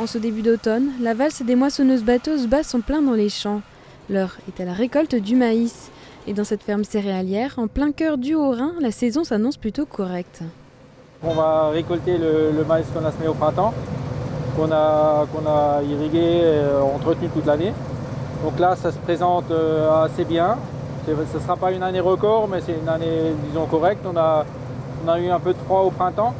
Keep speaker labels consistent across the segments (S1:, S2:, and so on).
S1: En ce début d'automne, la valse des moissonneuses-batteuses bat son plein dans les champs. L'heure est à la récolte du maïs. Et dans cette ferme céréalière, en plein cœur du Haut-Rhin, la saison s'annonce plutôt correcte.
S2: On va récolter le maïs qu'on a semé au printemps, qu'on a irrigué et entretenu toute l'année. Donc là, ça se présente assez bien. Ce ne sera pas une année record, mais c'est une année, disons, correcte. On a eu un peu de froid au printemps,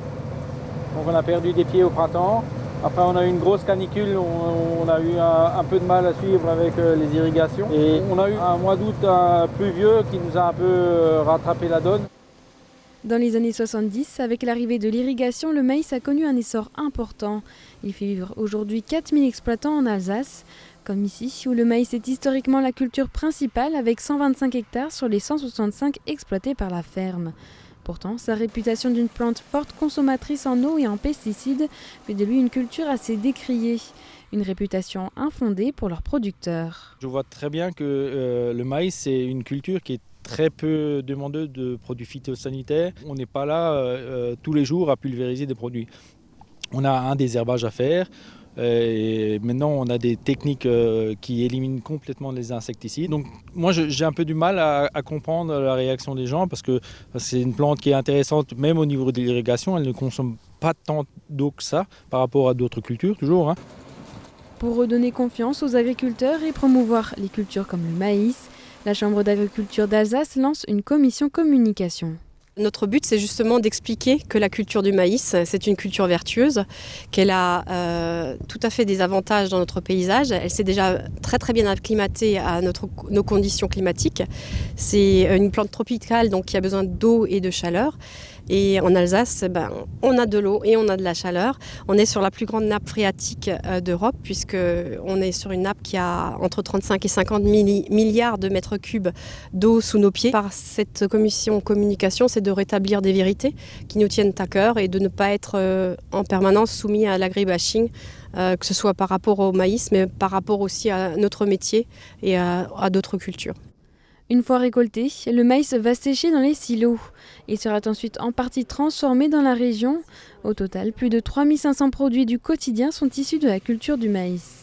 S2: donc on a perdu des pieds au printemps. Après, on a eu une grosse canicule, on a eu un peu de mal à suivre avec les irrigations. Et on a eu un mois d'août pluvieux qui nous a un peu rattrapé la donne.
S1: Dans les années 70, avec l'arrivée de l'irrigation, le maïs a connu un essor important. Il fait vivre aujourd'hui 4000 exploitants en Alsace, comme ici, où le maïs est historiquement la culture principale avec 125 hectares sur les 165 exploités par la ferme. Pourtant, sa réputation d'une plante forte consommatrice en eau et en pesticides fait de lui une culture assez décriée. Une réputation infondée pour leurs producteurs.
S2: Je vois très bien que le maïs, c'est une culture qui est très peu demandeuse de produits phytosanitaires. On n'est pas là tous les jours à pulvériser des produits. On a un désherbage à faire. Et maintenant, on a des techniques qui éliminent complètement les insecticides. Donc, moi, j'ai un peu du mal à comprendre la réaction des gens parce que c'est une plante qui est intéressante, même au niveau de l'irrigation. Elle ne consomme pas tant d'eau que ça par rapport à d'autres cultures, toujours.
S1: Pour redonner confiance aux agriculteurs et promouvoir les cultures comme le maïs, la Chambre d'agriculture d'Alsace lance une commission communication.
S3: Notre but, c'est justement d'expliquer que la culture du maïs, c'est une culture vertueuse, qu'elle a tout à fait des avantages dans notre paysage. Elle s'est déjà très très bien acclimatée à nos conditions climatiques. C'est une plante tropicale donc qui a besoin d'eau et de chaleur. Et en Alsace, on a de l'eau et on a de la chaleur. On est sur la plus grande nappe phréatique d'Europe, puisqu'on est sur une nappe qui a entre 35 et 50 milliards de mètres cubes d'eau sous nos pieds. Par cette commission communication, c'est de rétablir des vérités qui nous tiennent à cœur et de ne pas être en permanence soumis à l'agribashing, que ce soit par rapport au maïs, mais par rapport aussi à notre métier et à d'autres cultures.
S1: Une fois récolté, le maïs va sécher dans les silos et sera ensuite en partie transformé dans la région. Au total, plus de 3500 produits du quotidien sont issus de la culture du maïs.